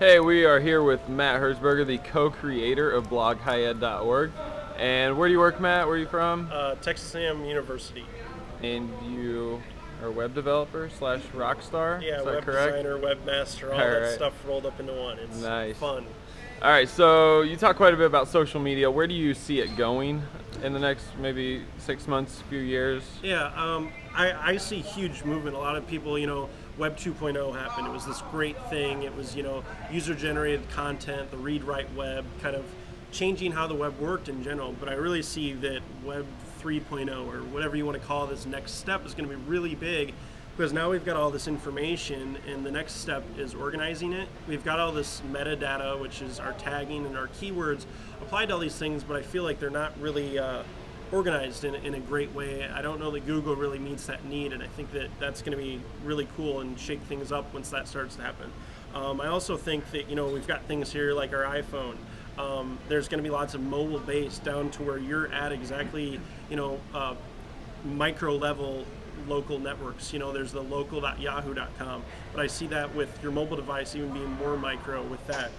Hey, we are here with Matt Herzberger, the co-creator of bloghighed.org. And where do you work, Matt? Where are you from? Texas A&M University. And you are a web developer slash rock star? Yeah, Is that web correct? designer, webmaster, all All that right. stuff rolled up into one. It's Nice. fun. All right, so you talk quite a bit about social media. Where do you see it going in the next maybe 6 months, few years? Yeah, I see huge movement. A lot of people, Web 2.0 happened. It was this great thing. It was, user-generated content, the read-write web, kind of changing how the web worked in general. But I really see that Web 3.0, or whatever you want to call this next step, is going to be really big, because now we've got all this information, and the next step is organizing it. We've got all this metadata, which is our tagging and our keywords applied to all these things, but I feel like they're not really organized in a great way. I don't know that Google really meets that need, and I think that that's going to be really cool and shake things up once that starts to happen. I also think that we've got things here like our iPhone. There's going to be lots of mobile based, down to where you're at exactly micro level local networks. There's the local.yahoo.com, but I see that with your mobile device even being more micro with that.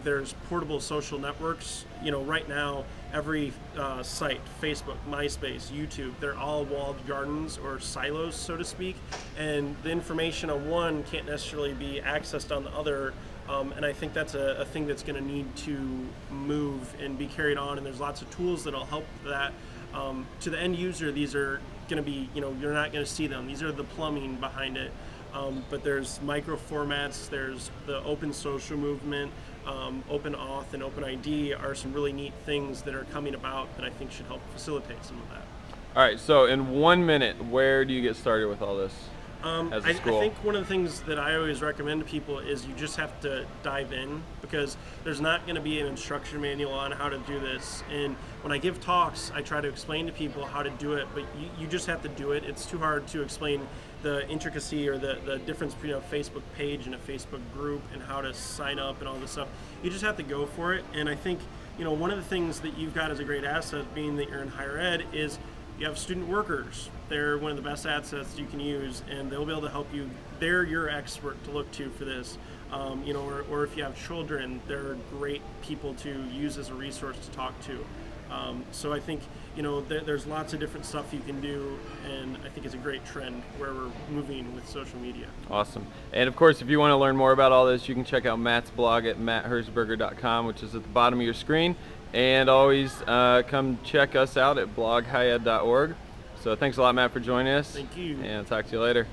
There's portable social networks. Right now, every site, Facebook, MySpace, YouTube, they're all walled gardens or silos, so to speak, and the information on one can't necessarily be accessed on the other. And I think that's a thing that's going to need to move and be carried on, and there's lots of tools that'll help that. To the end user, these are going to be, you're not going to see them. These are the plumbing behind it. But there's micro formats, there's the open social movement, open auth and open ID are some really neat things that are coming about that I think should help facilitate some of that. All right, so in 1 minute, where do you get started with all this as a I school? think one of the things that I always recommend to people is you just have to dive in, because there's not going to be an instruction manual on how to do this. And when I give talks, I try to explain to people how to do it, but you just have to do it. It's too hard to explain the intricacy or the difference between a Facebook page and a Facebook group and how to sign up and all this stuff. You just have to go for it. And I think one of the things that you've got as a great asset, being that you're in higher ed, is you have student workers. They're one of the best assets you can use, and they'll be able to help you. They're your expert to look to for this. Or if you have children, they're great people to use as a resource to talk to. So I think there's lots of different stuff you can do, and I think it's a great trend where we're moving with social media. Awesome. And of course, if you want to learn more about all this, you can check out Matt's blog at mattherzberger.com, which is at the bottom of your screen. And always come check us out at bloghighed.org. So thanks a lot, Matt, for joining us. Thank you. And I'll talk to you later.